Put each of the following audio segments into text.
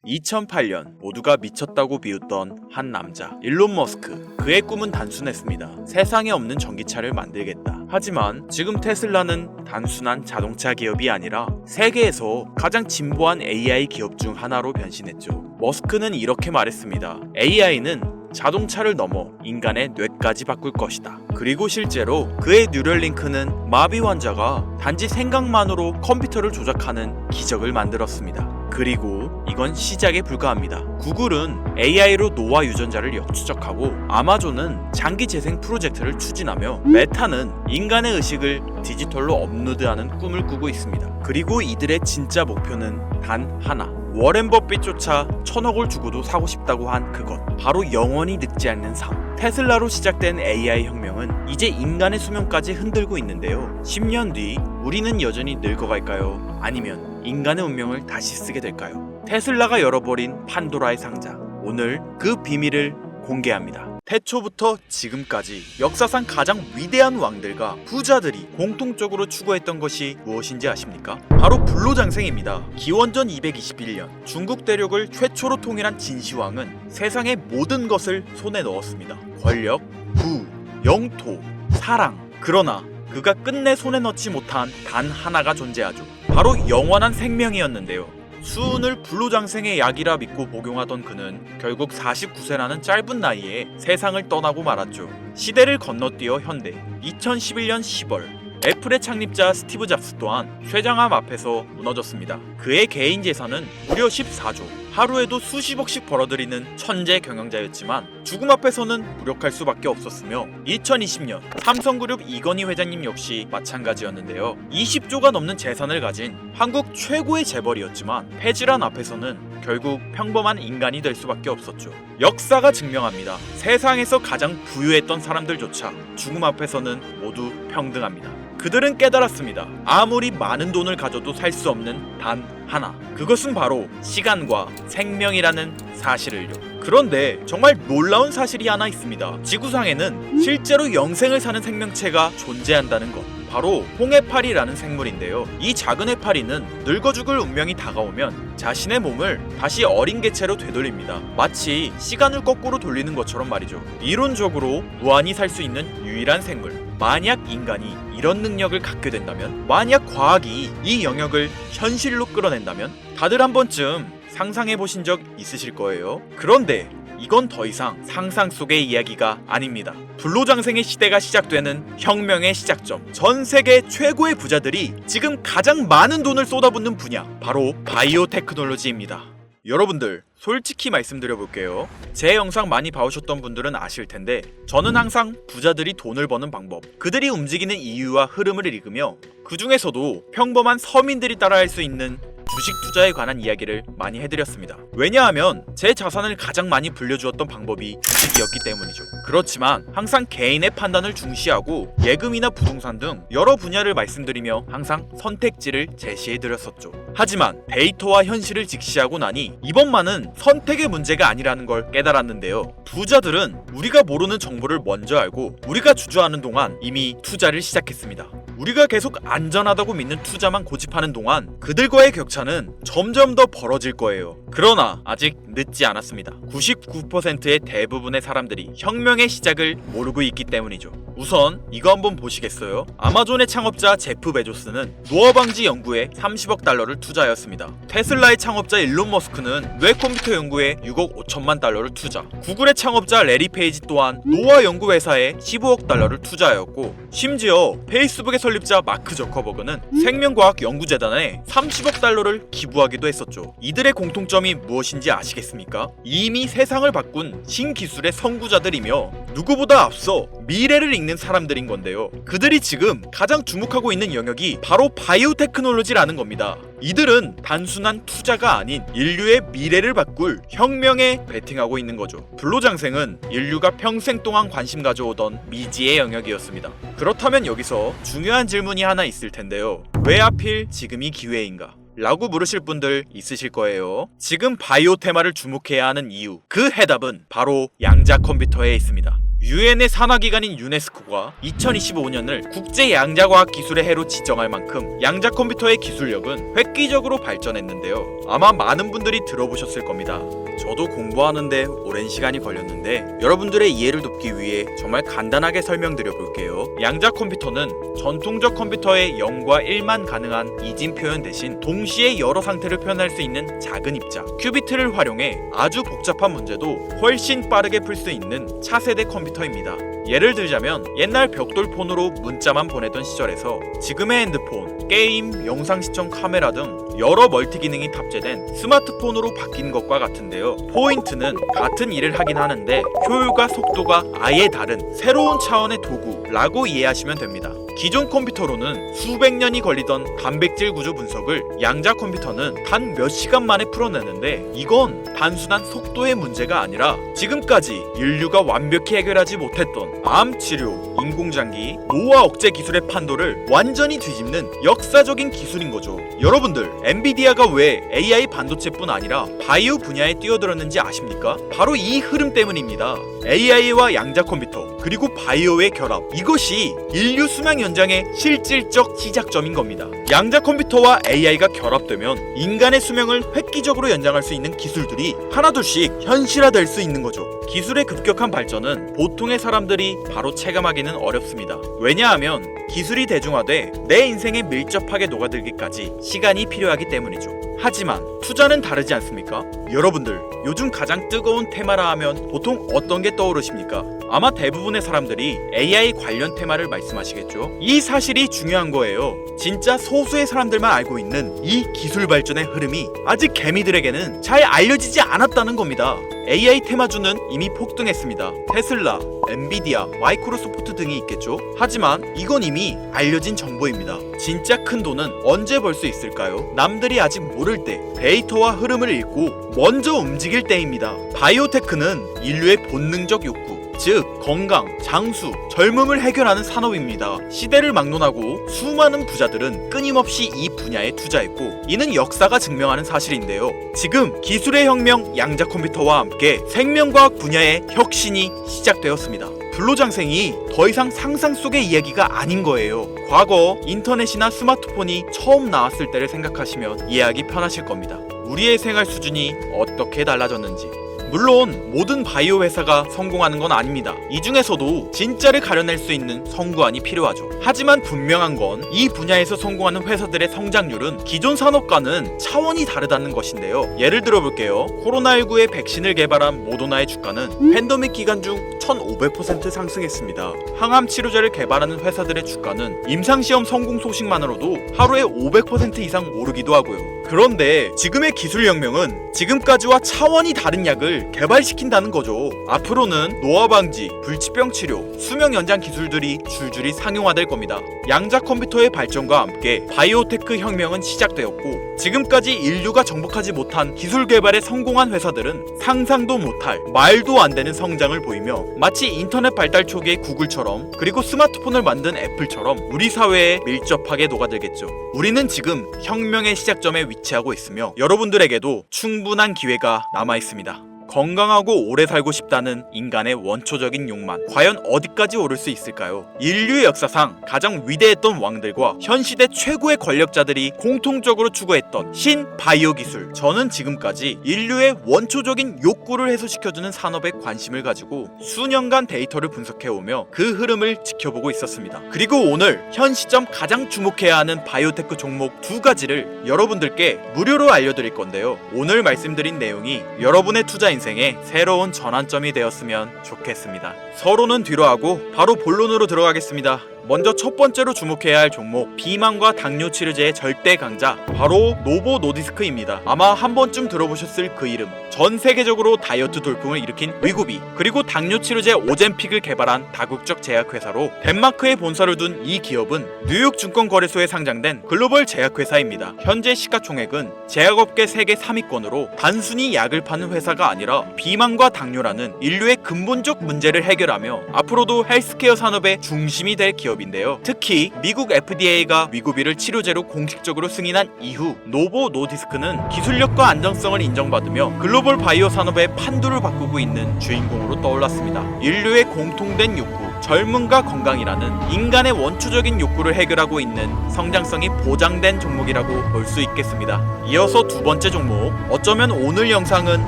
2008년 모두가 미쳤다고 비웃던 한 남자 일론 머스크. 그의 꿈은 단순했습니다. 세상에 없는 전기차를 만들겠다. 하지만 지금 테슬라는 단순한 자동차 기업이 아니라 세계에서 가장 진보한 AI 기업 중 하나로 변신했죠. 머스크는 이렇게 말했습니다. AI는 자동차를 넘어 인간의 뇌까지 바꿀 것이다. 그리고 실제로 그의 뉴럴링크는 마비 환자가 단지 생각만으로 컴퓨터를 조작하는 기적을 만들었습니다. 그리고 이건 시작에 불과합니다. 구글은 AI로 노화 유전자를 역추적하고 아마존은 장기 재생 프로젝트를 추진하며 메타는 인간의 의식을 디지털로 업로드하는 꿈을 꾸고 있습니다. 그리고 이들의 진짜 목표는 단 하나. 워렌 버핏조차 1000억을 주고도 사고 싶다고 한 그것. 바로 영원히 늙지 않는 삶. 테슬라로 시작된 AI 혁명은 이제 인간의 수명까지 흔들고 있는데요. 10년 뒤 우리는 여전히 늙어갈까요? 아니면 인간의 운명을 다시 쓰게 될까요? 테슬라가 열어버린 판도라의 상자. 오늘 그 비밀을 공개합니다. 태초부터 지금까지 역사상 가장 위대한 왕들과 부자들이 공통적으로 추구했던 것이 무엇인지 아십니까? 바로 불로장생입니다. 기원전 221년 중국 대륙을 최초로 통일한 진시황은 세상의 모든 것을 손에 넣었습니다. 권력, 부, 영토, 사랑. 그러나 그가 끝내 손에 넣지 못한 단 하나가 존재하죠. 바로 영원한 생명이었는데요. 수은을 불로장생의 약이라 믿고 복용하던 그는 결국 49세라는 짧은 나이에 세상을 떠나고 말았죠. 시대를 건너뛰어 현대 2011년 10월 애플의 창립자 스티브 잡스 또한 쇠장암 앞에서 무너졌습니다. 그의 개인 재산은 무려 14조, 하루에도 수십억씩 벌어들이는 천재 경영자였지만 죽음 앞에서는 무력할 수밖에 없었으며 2020년 삼성그룹 이건희 회장님 역시 마찬가지였는데요. 20조가 넘는 재산을 가진 한국 최고의 재벌이었지만 폐질환 앞에서는 결국 평범한 인간이 될 수밖에 없었죠. 역사가 증명합니다. 세상에서 가장 부유했던 사람들조차 죽음 앞에서는 모두 평등합니다. 그들은 깨달았습니다. 아무리 많은 돈을 가져도 살 수 없는 단 하나. 그것은 바로 시간과 생명이라는 사실을요. 그런데 정말 놀라운 사실이 하나 있습니다. 지구상에는 실제로 영생을 사는 생명체가 존재한다는 것. 바로 홍해파리라는 생물인데요. 이 작은 해파리는 늙어 죽을 운명이 다가오면 자신의 몸을 다시 어린 개체로 되돌립니다. 마치 시간을 거꾸로 돌리는 것처럼 말이죠. 이론적으로 무한히 살 수 있는 유일한 생물. 만약 인간이 이런 능력을 갖게 된다면, 만약 과학이 이 영역을 현실로 끌어낸다면 다들 한 번쯤 상상해 보신 적 있으실 거예요. 그런데 이건 더 이상 상상 속의 이야기가 아닙니다. 불로장생의 시대가 시작되는 혁명의 시작점. 전 세계 최고의 부자들이 지금 가장 많은 돈을 쏟아붓는 분야, 바로 바이오 테크놀로지입니다. 여러분들 솔직히 말씀드려볼게요. 제 영상 많이 봐오셨던 분들은 아실 텐데 저는 항상 부자들이 돈을 버는 방법, 그들이 움직이는 이유와 흐름을 읽으며 그 중에서도 평범한 서민들이 따라할 수 있는 주식 투자에 관한 이야기를 많이 해드렸습니다. 왜냐하면 제 자산을 가장 많이 불려주었던 방법이 주식이었기 때문이죠. 그렇지만 항상 개인의 판단을 중시하고 예금이나 부동산 등 여러 분야를 말씀드리며 항상 선택지를 제시해드렸었죠. 하지만 데이터와 현실을 직시하고 나니 이번만은 선택의 문제가 아니라는 걸 깨달았는데요. 부자들은 우리가 모르는 정보를 먼저 알고 우리가 주저하는 동안 이미 투자를 시작했습니다. 우리가 계속 안전하다고 믿는 투자만 고집하는 동안 그들과의 격차는 점점 더 벌어질 거예요. 그러나 아직 늦지 않았습니다. 99%의 대부분의 사람들이 혁명의 시작을 모르고 있기 때문이죠. 우선 이거 한번 보시겠어요? 아마존의 창업자 제프 베조스는 노화 방지 연구에 30억 달러를 투자하였습니다. 테슬라의 창업자 일론 머스크는 뇌 컴퓨터 연구에 6억 5천만 달러를 투자. 구글의 창업자 레리 페이지 또한 노화 연구 회사에 15억 달러를 투자하였고, 심지어 페이스북의 설립자 마크 저커버그는 생명과학 연구재단에 30억 달러를 기부하기도 했었죠. 이들의 공통점이 무엇인지 아시겠습니까? 이미 세상을 바꾼 신기술의 선구자들이며 누구보다 앞서 미래를 읽는 사람들인 건데요. 그들이 지금 가장 주목하고 있는 영역이 바로 바이오 테크놀로지라는 겁니다. 이들은 단순한 투자가 아닌 인류의 미래를 바꿀 혁명에 베팅하고 있는 거죠. 불로장생은 인류가 평생 동안 관심 가져오던 미지의 영역이었습니다. 그렇다면 여기서 중요한 질문이 하나 있을 텐데요. 왜 하필 지금이 기회인가? 라고 물으실 분들 있으실 거예요. 지금 바이오 테마를 주목해야 하는 이유, 그 해답은 바로 양자 컴퓨터에 있습니다. 유엔의 산하기관인 유네스코가 2025년을 국제 양자과학 기술의 해로 지정할 만큼 양자 컴퓨터의 기술력은 획기적으로 발전했는데요. 아마 많은 분들이 들어보셨을 겁니다. 저도 공부하는데 오랜 시간이 걸렸는데 여러분들의 이해를 돕기 위해 정말 간단하게 설명드려 볼게요. 양자 컴퓨터는 전통적 컴퓨터의 0과 1만 가능한 이진 표현 대신 동시에 여러 상태를 표현할 수 있는 작은 입자 큐비트를 활용해 아주 복잡한 문제도 훨씬 빠르게 풀 수 있는 차세대 컴퓨터입니다. 예를 들자면 옛날 벽돌폰으로 문자만 보내던 시절에서 지금의 핸드폰, 게임, 영상 시청 카메라 등 여러 멀티 기능이 탑재된 스마트폰으로 바뀐 것과 같은데요. 포인트는 같은 일을 하긴 하는데 효율과 속도가 아예 다른 새로운 차원의 도구라고 이해하시면 됩니다. 기존 컴퓨터로는 수백 년이 걸리던 단백질 구조 분석을 양자 컴퓨터는 단 몇 시간 만에 풀어내는데 이건 단순한 속도의 문제가 아니라 지금까지 인류가 완벽히 해결하지 못했던 암 치료, 인공장기, 노화 억제 기술의 판도를 완전히 뒤집는 역사적인 기술인 거죠. 여러분들, 엔비디아가 왜 AI 반도체뿐 아니라 바이오 분야에 뛰어들었는지 아십니까? 바로 이 흐름 때문입니다. AI와 양자 컴퓨터 그리고 바이오의 결합, 이것이 인류 수명 연장의 실질적 시작점인 겁니다. 양자 컴퓨터와 AI가 결합되면 인간의 수명을 획기적으로 연장할 수 있는 기술들이 하나둘씩 현실화될 수 있는 거죠. 기술의 급격한 발전은 보통의 사람들이 바로 체감하기는 어렵습니다. 왜냐하면 기술이 대중화돼 내 인생에 밀접하게 녹아들기까지 시간이 필요하기 때문이죠. 하지만 투자는 다르지 않습니까? 여러분들, 요즘 가장 뜨거운 테마라 하면 보통 어떤 게 떠오르십니까? 아마 대부분의 사람들이 AI 관련 테마를 말씀하시겠죠? 이 사실이 중요한 거예요. 진짜 소수의 사람들만 알고 있는 이 기술 발전의 흐름이 아직 개미들에게는 잘 알려지지 않았다는 겁니다. AI 테마주는 이미 폭등했습니다. 테슬라, 엔비디아, 마이크로소프트 등이 있겠죠? 하지만 이건 이미 알려진 정보입니다. 진짜 큰 돈은 언제 벌 수 있을까요? 남들이 아직 모를 때 데이터와 흐름을 읽고 먼저 움직일 때입니다. 바이오테크는 인류의 본능적 욕구, 즉 건강, 장수, 젊음을 해결하는 산업입니다. 시대를 막론하고 수많은 부자들은 끊임없이 이 분야에 투자했고 이는 역사가 증명하는 사실인데요. 지금 기술의 혁명 양자 컴퓨터와 함께 생명과학 분야의 혁신이 시작되었습니다. 불로장생이 더 이상 상상 속의 이야기가 아닌 거예요. 과거 인터넷이나 스마트폰이 처음 나왔을 때를 생각하시면 이해하기 편하실 겁니다. 우리의 생활 수준이 어떻게 달라졌는지. 물론 모든 바이오 회사가 성공하는 건 아닙니다. 이 중에서도 진짜를 가려낼 수 있는 선구안이 필요하죠. 하지만 분명한 건 이 분야에서 성공하는 회사들의 성장률은 기존 산업과는 차원이 다르다는 것인데요. 예를 들어 볼게요. 코로나19의 백신을 개발한 모더나의 주가는 팬데믹 기간 중 1500% 상승했습니다. 항암 치료제를 개발하는 회사들의 주가는 임상시험 성공 소식만으로도 하루에 500% 이상 오르기도 하고요. 그런데 지금의 기술혁명은 지금까지와 차원이 다른 약을 개발시킨다는 거죠. 앞으로는 노화 방지, 불치병 치료, 수명 연장 기술들이 줄줄이 상용화될 겁니다. 양자 컴퓨터의 발전과 함께 바이오테크 혁명은 시작되었고 지금까지 인류가 정복하지 못한 기술 개발에 성공한 회사들은 상상도 못할 말도 안 되는 성장을 보이며 마치 인터넷 발달 초기의 구글처럼 그리고 스마트폰을 만든 애플처럼 우리 사회에 밀접하게 녹아들겠죠. 우리는 지금 혁명의 시작점에 위치하고 있으며 여러분들에게도 충분한 기회가 남아 있습니다. 건강하고 오래 살고 싶다는 인간의 원초적인 욕망, 과연 어디까지 오를 수 있을까요? 인류의 역사상 가장 위대했던 왕들과 현 시대 최고의 권력자들이 공통적으로 추구했던 신바이오 기술. 저는 지금까지 인류의 원초적인 욕구를 해소시켜주는 산업에 관심을 가지고 수년간 데이터를 분석해오며 그 흐름을 지켜보고 있었습니다. 그리고 오늘 현 시점 가장 주목해야 하는 바이오테크 종목 두 가지를 여러분들께 무료로 알려드릴 건데요. 오늘 말씀드린 내용이 여러분의 투자 인생의 새로운 전환점이 되었으면 좋겠습니다. 서로는 뒤로 하고 바로 본론으로 들어가겠습니다. 먼저 첫 번째로 주목해야 할 종목, 비만과 당뇨 치료제의 절대 강자, 바로 노보 노디스크입니다. 아마 한 번쯤 들어보셨을 그 이름. 전 세계적으로 다이어트 돌풍을 일으킨 위고비, 그리고 당뇨 치료제 오젬픽을 개발한 다국적 제약회사로 덴마크에 본사를 둔 이 기업은 뉴욕 증권거래소에 상장된 글로벌 제약회사입니다. 현재 시가총액은 제약업계 세계 3위권으로 단순히 약을 파는 회사가 아니라 비만과 당뇨라는 인류의 근본적 문제를 해결하며 앞으로도 헬스케어 산업의 중심이 될 기업 기업인데요. 특히 미국 FDA가 위고비를 치료제로 공식적으로 승인한 이후 노보 노디스크는 기술력과 안정성을 인정받으며 글로벌 바이오 산업의 판도를 바꾸고 있는 주인공으로 떠올랐습니다. 인류의 공통된 욕구, 젊음과 건강이라는 인간의 원초적인 욕구를 해결하고 있는 성장성이 보장된 종목이라고 볼 수 있겠습니다. 이어서 두 번째 종목, 어쩌면 오늘 영상은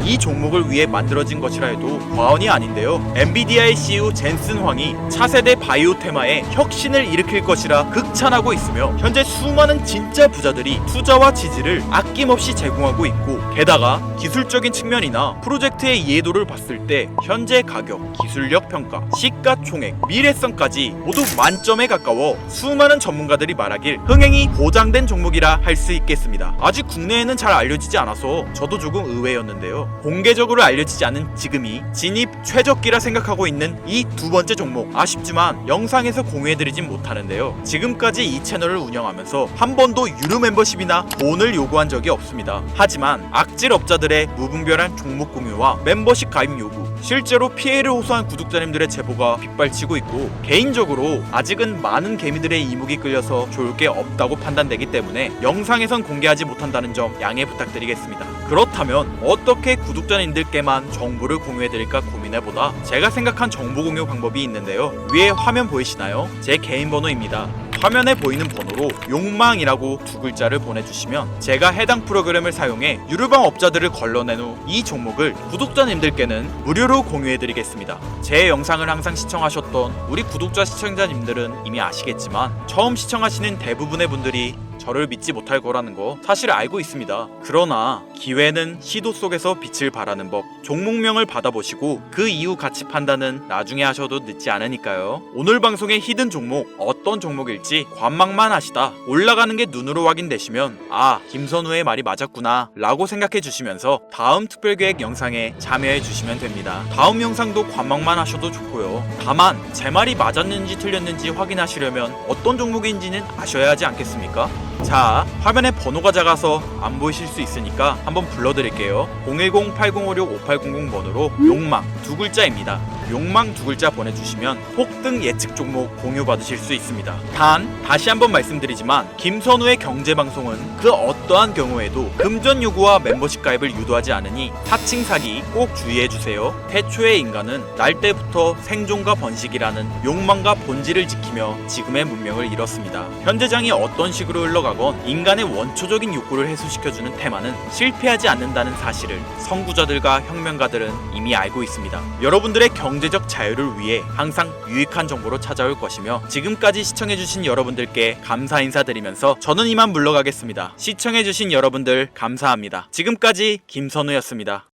이 종목을 위해 만들어진 것이라 해도 과언이 아닌데요. 엔비디아의 CEO 젠슨 황이 차세대 바이오 테마에 혁신을 일으킬 것이라 극찬하고 있으며 현재 수많은 진짜 부자들이 투자와 지지를 아낌없이 제공하고 있고, 게다가 기술적인 측면이나 프로젝트의 이해도를 봤을 때 현재 가격, 기술력 평가, 시가총액, 미래성까지 모두 만점에 가까워 수많은 전문가들이 말하길 흥행이 보장된 종목이라 할 수 있겠습니다. 아직 국내에는 잘 알려지지 않아서 저도 조금 의외였는데요. 공개적으로 알려지지 않은 지금이 진입 최적기라 생각하고 있는 이 두 번째 종목, 아쉽지만 영상에서 공유해드리진 못하는데요. 지금까지 이 채널을 운영하면서 한 번도 유료 멤버십이나 돈을 요구한 적이 없습니다. 하지만 악질 업자들의 무분별한 종목 공유와 멤버십 가입 요구, 실제로 피해를 호소한 구독자님들의 제보가 빗발치고 있고, 개인적으로 아직은 많은 개미들의 이목이 끌려서 좋을 게 없다고 판단되기 때문에 영상에선 공개하지 못한다는 점 양해 부탁드리겠습니다. 그렇다면 어떻게 구독자님들께만 정보를 공유해드릴까 고민해보다 제가 생각한 정보 공유 방법이 있는데요. 위에 화면 보이시나요? 제 개인 번호입니다. 화면에 보이는 번호로 욕망이라고 두 글자를 보내주시면 제가 해당 프로그램을 사용해 유료방 업자들을 걸러낸 후 이 종목을 구독자님들께는 무료로 공유해드리겠습니다. 제 영상을 항상 시청하셨던 우리 구독자 시청자님들은 이미 아시겠지만 처음 시청하시는 대부분의 분들이 저를 믿지 못할 거라는 거 사실 알고 있습니다. 그러나 기회는 시도 속에서 빛을 발하는 법, 종목명을 받아보시고 그 이후 가치 판단은 나중에 하셔도 늦지 않으니까요. 오늘 방송의 히든 종목, 어떤 종목일지 관망만 하시다 올라가는 게 눈으로 확인되시면 아, 김선우의 말이 맞았구나 라고 생각해 주시면서 다음 특별계획 영상에 참여해 주시면 됩니다. 다음 영상도 관망만 하셔도 좋고요. 다만 제 말이 맞았는지 틀렸는지 확인하시려면 어떤 종목인지는 아셔야 하지 않겠습니까? 자, 화면에 번호가 작아서 안 보이실 수 있으니까 한번 불러드릴게요. 010-8056-5800 번호로 욕망 두 글자입니다. 욕망 두 글자 보내주시면 폭등 예측 종목 공유 받으실 수 있습니다. 단 다시 한번 말씀드리지만 김선우의 경제방송은 그 어떠한 경우에도 금전 요구와 멤버십 가입을 유도하지 않으니 사칭 사기 꼭 주의해주세요. 태초의 인간은 날 때부터 생존과 번식이라는 욕망과 본질을 지키며 지금의 문명을 이뤘습니다. 현재장이 어떤 식으로 흘러가건 인간의 원초적인 욕구를 해소시켜주는 테마는 실패하지 않는다는 사실을 선구자들과 혁명가들은 이미 알고 있습니다. 여러분들의 경제적 자유를 위해 항상 유익한 정보로 찾아올 것이며, 지금까지 시청해주신 여러분들께 감사 인사드리면서 저는 이만 물러가겠습니다. 시청해주신 여러분들 감사합니다. 지금까지 김선우였습니다.